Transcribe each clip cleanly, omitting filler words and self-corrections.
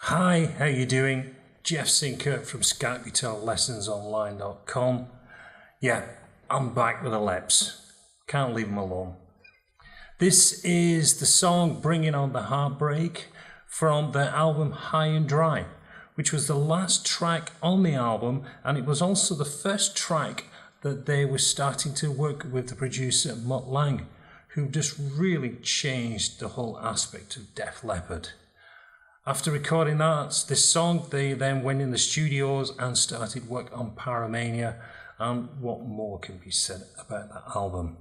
Hi, how you doing? Jeff Sinkert from SkyGuitarLessonsOnline.com. Yeah, I'm back with the Leps. Can't leave them alone. This is the song Bringing On The Heartbreak from their album High and Dry, which was the last track on the album, and it was also the first track that they were starting to work with the producer Mutt Lange, who just really changed the whole aspect of Def Leppard. After recording this song, they then went in the studios and started work on Paramania, and what more can be said about that album?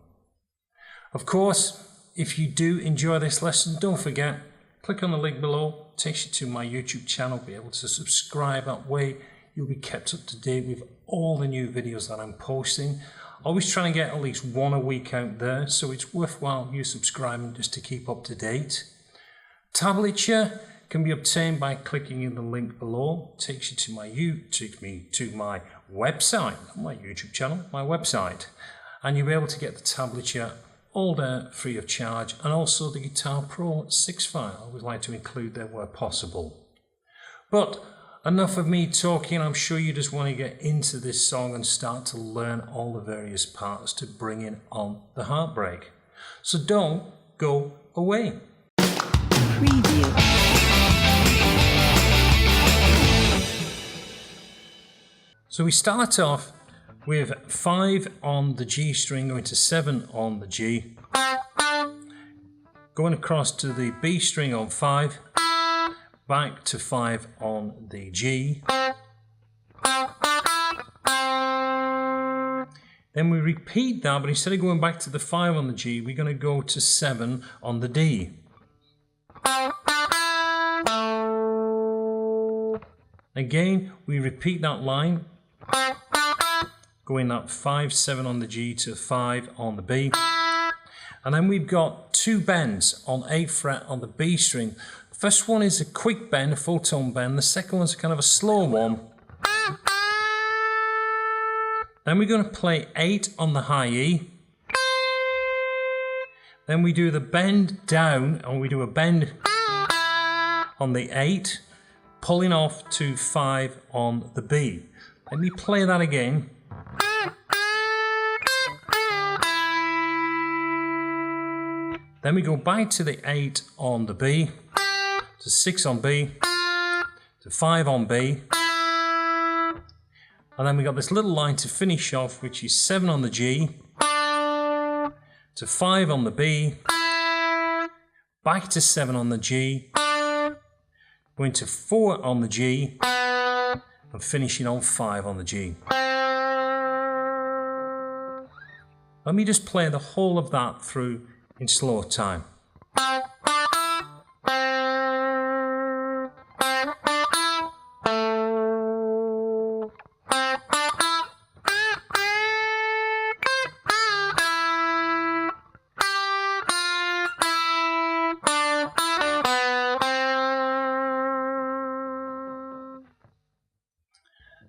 Of course, if you do enjoy this lesson, don't forget, click on the link below, takes you to my YouTube channel, be able to subscribe. That way you'll be kept up to date with all the new videos that I'm posting. Always trying to get at least one a week out there, so it's worthwhile you subscribing just to keep up to date. Tablature can be obtained by clicking in the link below. Takes me to my website, not my YouTube channel, my website, and you'll be able to get the tablature all there free of charge, and also the Guitar Pro 6 file. I always like to include them where possible. But enough of me talking. I'm sure you just want to get into this song and start to learn all the various parts to Bringing On The Heartbreak. So don't go away. Preview. So we start off with 5 on the G string, going to 7 on the G, going across to the B string on 5, back to 5 on the G. Then we repeat that, but instead of going back to the 5 on the G, we're going to go to 7 on the D. Again, we repeat that line, going up 5, 7 on the G to 5 on the B. And then we've got 2 bends on 8th fret on the B string. The first one is a quick bend, a full tone bend. The second one's kind of a slow one. Then we're going to play 8 on the high E. Then we do the bend down, and we do a bend on the 8, pulling off to 5 on the B. Let me play that again. Then we go back to the 8 on the B, to 6 on B, to 5 on B, and then we got this little line to finish off, which is 7 on the G, to 5 on the B, back to 7 on the G, going to 4 on the G, and finishing on 5 on the G. Let me just play the whole of that through in slow time.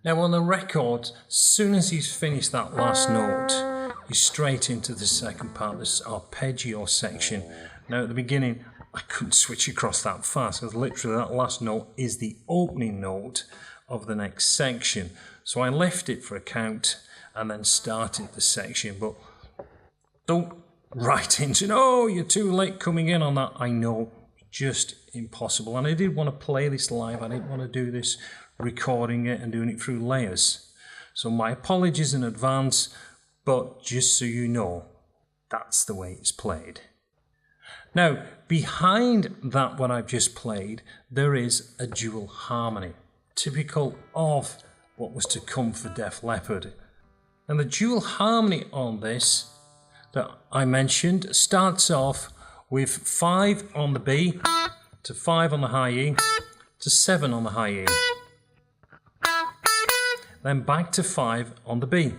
Now on the record, as soon as he's finished that last note, he's straight into the second part, this arpeggio section. Now at the beginning, I couldn't switch across that fast because literally that last note is the opening note of the next section. So I left it for a count and then started the section. But don't write into, oh, you're too late coming in on that. I know, just impossible. And I did want to play this live. I didn't want to do this recording it and doing it through layers. So my apologies in advance, but just so you know, that's the way it's played. Now, behind that what I've just played, there is a dual harmony, typical of what was to come for Def Leppard. And the dual harmony on this that I mentioned starts off with 5 on the B, to 5 on the high E, to 7 on the high E. Then back to 5 on the B.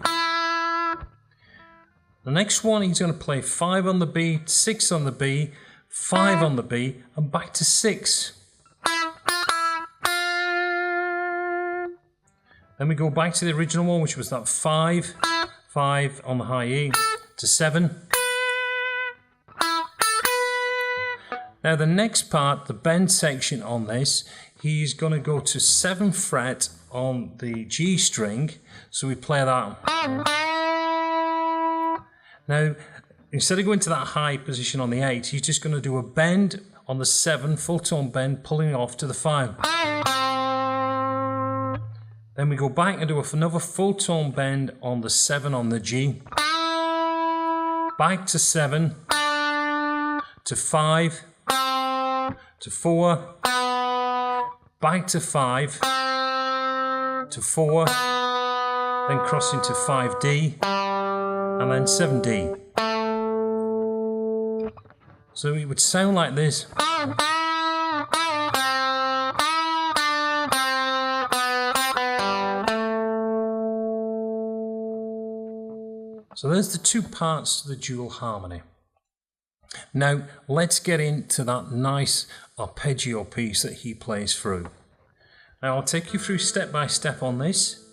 The next one he's going to play 5 on the B, 6 on the B, 5 on the B, and back to 6. Then we go back to the original one, which was that 5, 5 on the high E, to 7. Now the next part, the bend section on this, he's going to go to 7th fret on the G string, so we play that. Now, instead of going to that high position on the 8, he's just going to do a bend on the 7, full tone bend, pulling off to the 5. Then we go back and do another full tone bend on the 7 on the G. Back to 7, to 5, to 4, back to 5, to 4, then crossing to 5D, and then 7D. So it would sound like this. So there's the two parts to the dual harmony. Now let's get into that nice arpeggio piece that he plays through. Now I'll take you through step by step on this.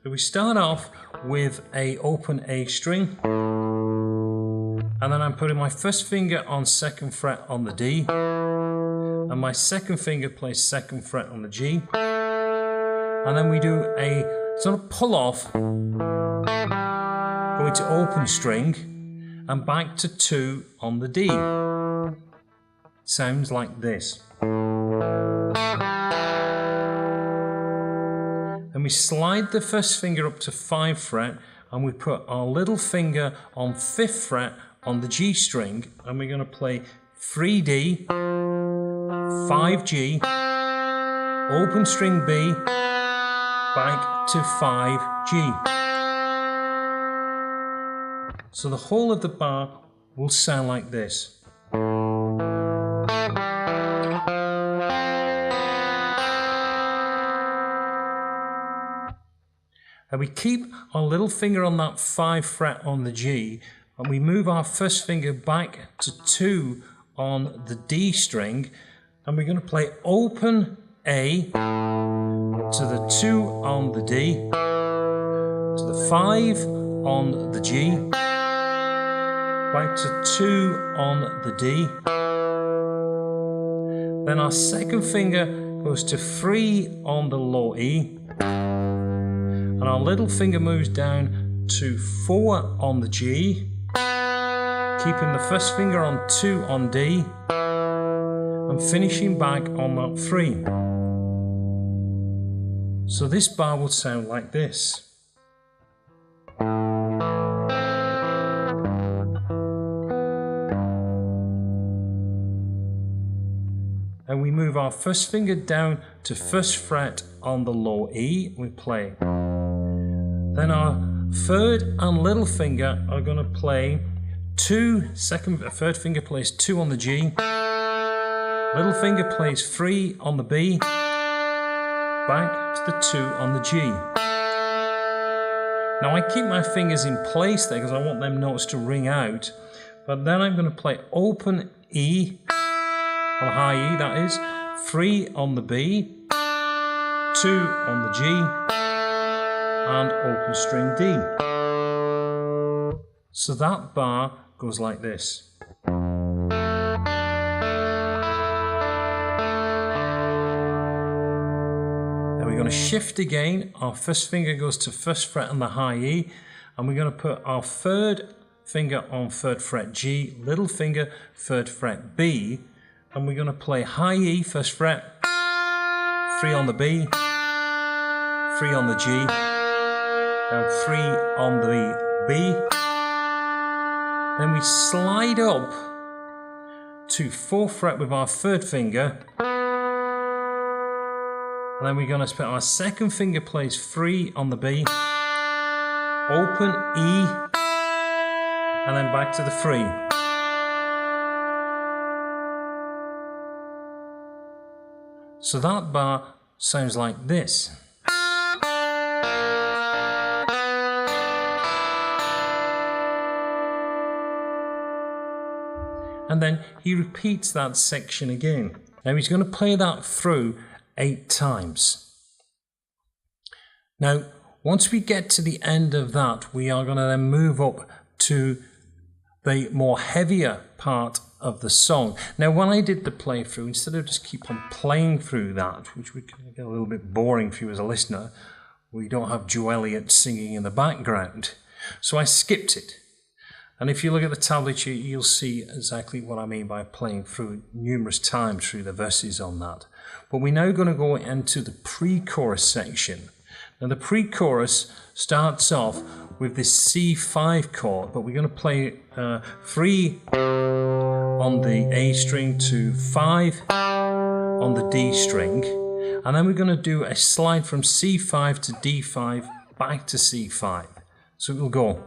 So we start off with a open A string, and then I'm putting my first finger on 2nd fret on the D, and my second finger plays 2nd fret on the G, and then we do a sort of pull off, going to open string, and back to 2 on the D. Sounds like this. And we slide the first finger up to 5th fret, and we put our little finger on 5th fret on the G string, and we're going to play 3D, 5G, open string B, back to 5G. So the whole of the bar will sound like this. And we keep our little finger on that 5th fret on the G, and we move our first finger back to 2 on the D string, and we're going to play open A to the 2 on the D, to the 5 on the G, back to 2 on the D. Then our second finger goes to 3 on the low E, and our little finger moves down to 4 on the G, keeping the first finger on 2 on D, and finishing back on that 3. So this bar would sound like this. And we move our first finger down to 1st fret on the low E, we play. Then our 3rd and little finger are going to play 2, 3rd finger plays 2 on the G, little finger plays 3 on the B, back to the 2 on the G. Now I keep my fingers in place there because I want them notes to ring out, but then I'm going to play open E, on the high E that is, 3 on the B, 2 on the G, and open string D. So that bar goes like this. Then we're going to shift again. Our first finger goes to first fret on the high E, and we're going to put our third finger on third fret G, little finger third fret B, and we're going to play high E first fret, 3 on the B, 3 on the G, and 3 on the B. Then we slide up to 4th fret with our third finger, and then we're going to split our second finger plays 3 on the B, open E, and then back to the 3. So that bar sounds like this. And then he repeats that section again. Now he's going to play that through 8 times. Now, once we get to the end of that, we are going to then move up to the more heavier part of the song. Now, when I did the playthrough, instead of just keep on playing through that, which would get a little bit boring for you as a listener, we don't have Joe Elliott singing in the background. So I skipped it. And if you look at the tablature, you'll see exactly what I mean by playing through numerous times through the verses on that. But we're now going to go into the pre-chorus section. Now the pre-chorus starts off with this C5 chord, but we're going to play 3 on the A string to 5 on the D string, and then we're going to do a slide from C5 to D5 back to C5. So it will go.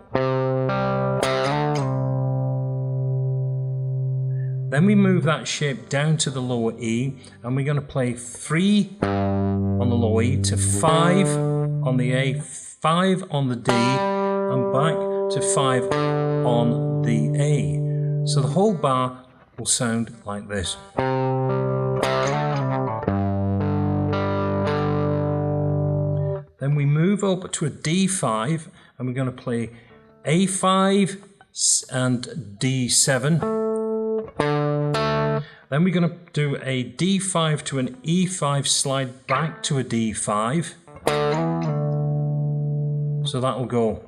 Then we move that shape down to the lower E, and we're going to play 3 on the lower E to 5 on the A, 5 on the D, and back to 5 on the A. So the whole bar will sound like this. Then we move up to a D5, and we're going to play A5 and D7. Then we're going to do a D5 to an E5 slide back to a D5. So that will go.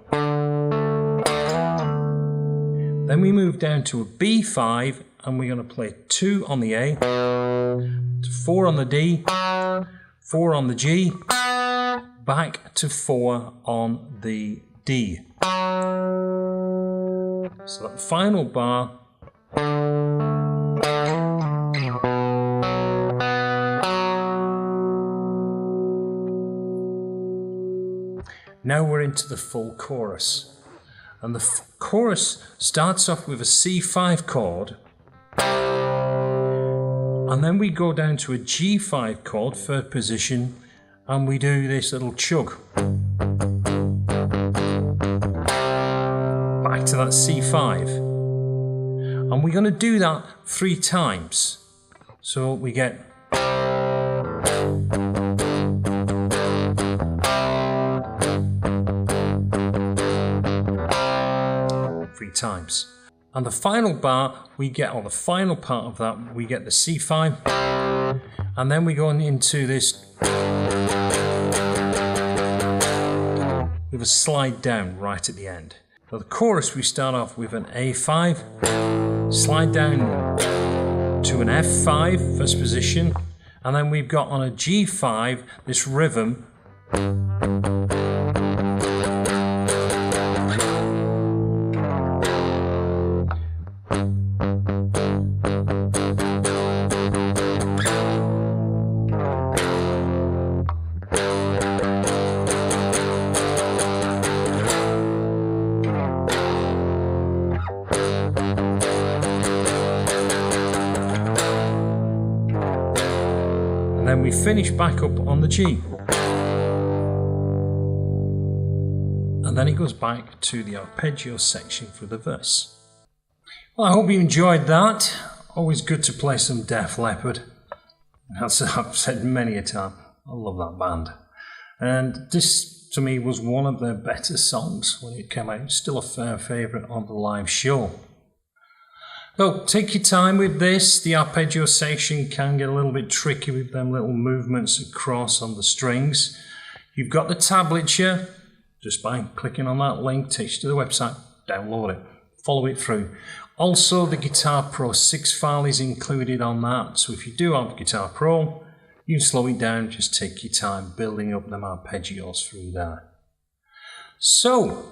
Then we move down to a B5, and we're going to play 2 on the A, 4 on the D, 4 on the G, back to 4 on the D. So that final bar now we're into the full chorus. And the chorus starts off with a C5 chord, and then we go down to a G5 chord, 3rd position, and we do this little chug back to that C5. And we're going to do that 3 times. So we get 3 times. And the final bar we get, or the final part of that, we get the C5, and then we go into this with a slide down right at the end. For the chorus we start off with an A5, slide down to an F5, 1st position, and then we've got on a G5 this rhythm. And then we finish back up on the G. And then it goes back to the arpeggio section for the verse. Well, I hope you enjoyed that. Always good to play some Def Leppard. As I've said many a time, I love that band. And this to me was one of their better songs when it came out. It's still a fair favourite on the live show. So take your time with this. The arpeggio section can get a little bit tricky with them little movements across on the strings. You've got the tablature, just by clicking on that link, takes you to the website, download it, follow it through. Also, the Guitar Pro 6 file is included on that, so if you do have Guitar Pro, you can slow it down, just take your time building up them arpeggios through there. So,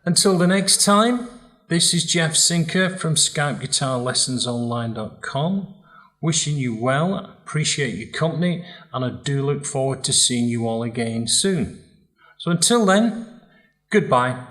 until the next time, this is Jeff Sinker from SkypeGuitarLessonsOnline.com. Wishing you well, appreciate your company, and I do look forward to seeing you all again soon. So until then, goodbye.